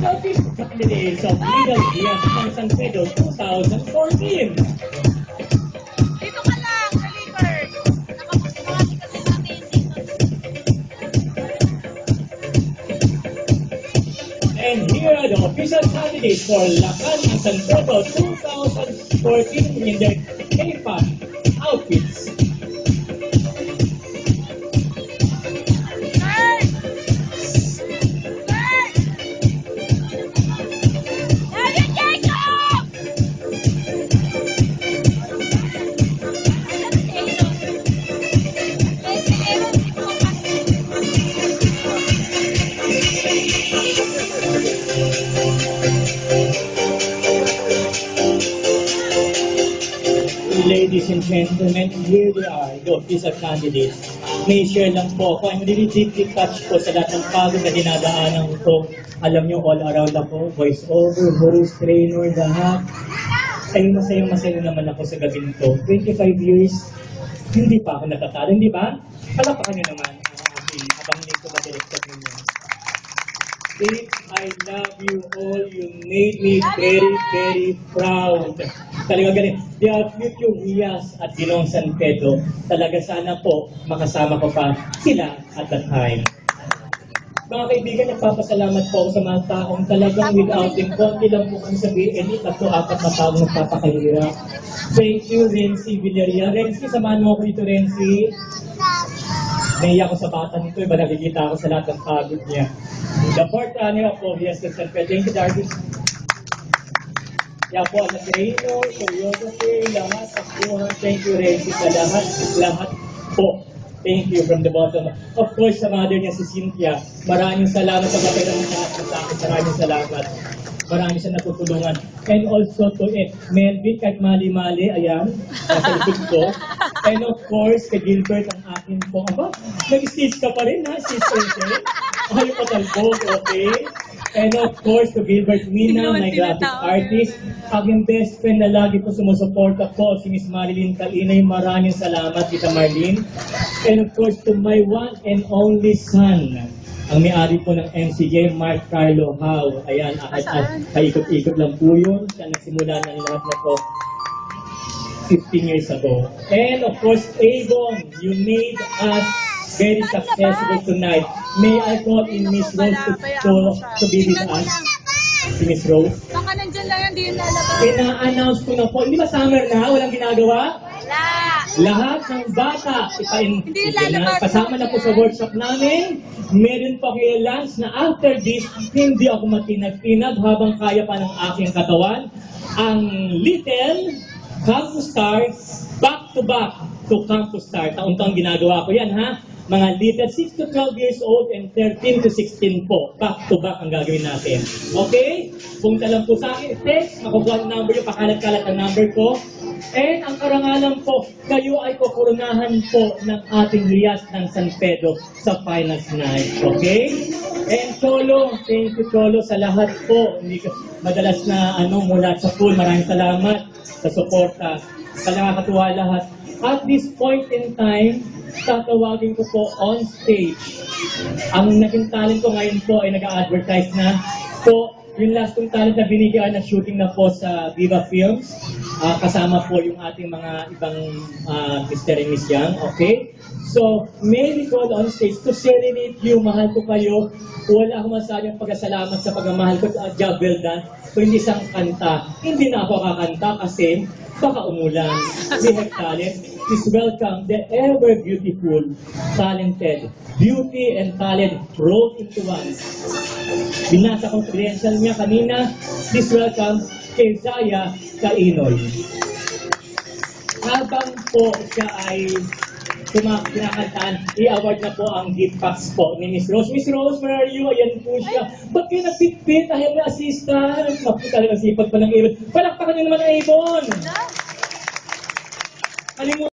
Notice candidates of Legal Diaz ng San Pedro 2014. Dito ka lang, deliver. Nakapagpapati kasi sa amazing. And here are the official candidates for Lacan ng San Pedro 2014 in their K-pop outfits. Ladies and gentlemen, here they are, the official candidates. May share lang po ako. I'm really deeply touched po sa lahat ng pagod na dinadaanan ko. Alam nyo, all around ako, voice over, host, trainer, lahat. Ay, masaya naman ako sa gabing to. 25 years, hindi pa ako natatalo, hindi ba? Palapakan nyo naman. Okay, habang hindi ko ma-director ninyo. Babe, I love you all. You made me very, very proud. Talaga ganun. They are future Rias at Ginong San Pedro. Talaga sana po makasama ko pa sila at that time. Mga kaibigan, nagpapasalamat po ako sa mga taong talagang without them. Konti lang po kung sabihin, tatlo, apat na taong nagpapakahirap. Thank you, Renzi Villaria. Renzi, samahan mo ako dito, Renzi. Naiyak ko sa bata nito, iba nakikita ako sa lahat ng pagod niya. The fourth runner of Rias ng San Pedro. Thank you, Darby. Kaya po, ang Reino, choreography, lahat sa buhay. Thank you, Renzi, sa lahat po. Thank you from the bottom. Of course, sa mother niya, si Cynthia, maraming salamat sa kapatid ng lahat sa akin. Maraming salamat. Marami siya natutulungan. And also to Melvin, kahit mali-mali, ayan, nasa likod ko. And of course, kay Gilbert, ang akin po. Aba, nag-stage ka pa rin, ha, sister? Ayaw pa talbog, okay? And of course, to Gilbert Mina, my graphic artist, aking best friend na lagi po sumusuporta po, si Miss Marilyn Kalinay, maraming salamat, Tita Marlene. And of course, to my one and only son, ang may-ari po ng MCJ, Mark Carlo Howe. Ayan, at paikot-ikot lang po yun. Siya nagsimula ng lahat na po 15 years ago. And of course, Avon, you made us very successful tonight. May I call in Miss Rose to be with us? Si Miss Rose? Baka nandyan lang yan, di yun lalabas. Ina-announce ko na po. Hindi ba summer na? Walang ginagawa? Wala. Lahat ng bata, kasama na po sa workshop namin. Meron pa kayo lunch na after this, hindi ako matinag-tinag habang kaya pa ng aking katawan. Ang Little Campus Star, back to Campus Star. Taon-taon ginagawa ko yan, ha? Mga little 6 to 12 years old and 13 to 16 po. Back to back ang gagawin natin. Okay? Punta lang po sa akin. Text, makukuha ang number yung pakalat-kalat ang number ko. And ang karangalan po, kayo ay kukurunahan po ng ating Rias ng San Pedro sa finals night. Okay? And Cholo, thank you Cholo sa lahat po. Madalas na mula sa pool, maraming salamat sa suporta. Sa nakakatuwa lahat. At this point in time, tatawagin ko po on stage. Ang naging talent ko ngayon po ay nag-a-advertise na. So, yung last kong talent na binigyan na shooting na po sa Viva Films. Kasama po yung ating mga ibang Mr. and Miss Young. Okay? So, may we call on stage to serenade you. Mahal ko kayo. Wala akong masayang pagkasalamat sa pagmamahal ko sa job well done. Kung hindi isang kanta, hindi na ako kakanta kasi baka umulan. We have talent. Please welcome the ever beautiful, talented, beauty and talent rolled into one. Binasa kong credential niya kanina. Please welcome kay Zaya Kainoy. Habang po siya ay kinakantaan, i-award na po ang gift packs po ni Miss Rose. Miss Rose, where are you? Ayan po siya. Ba't kayo nagpitpit? Ayaw na assistant. Naku, talagang sipag pa ng Avon. Palakpakan niyo naman ang Avon! Kalimutan.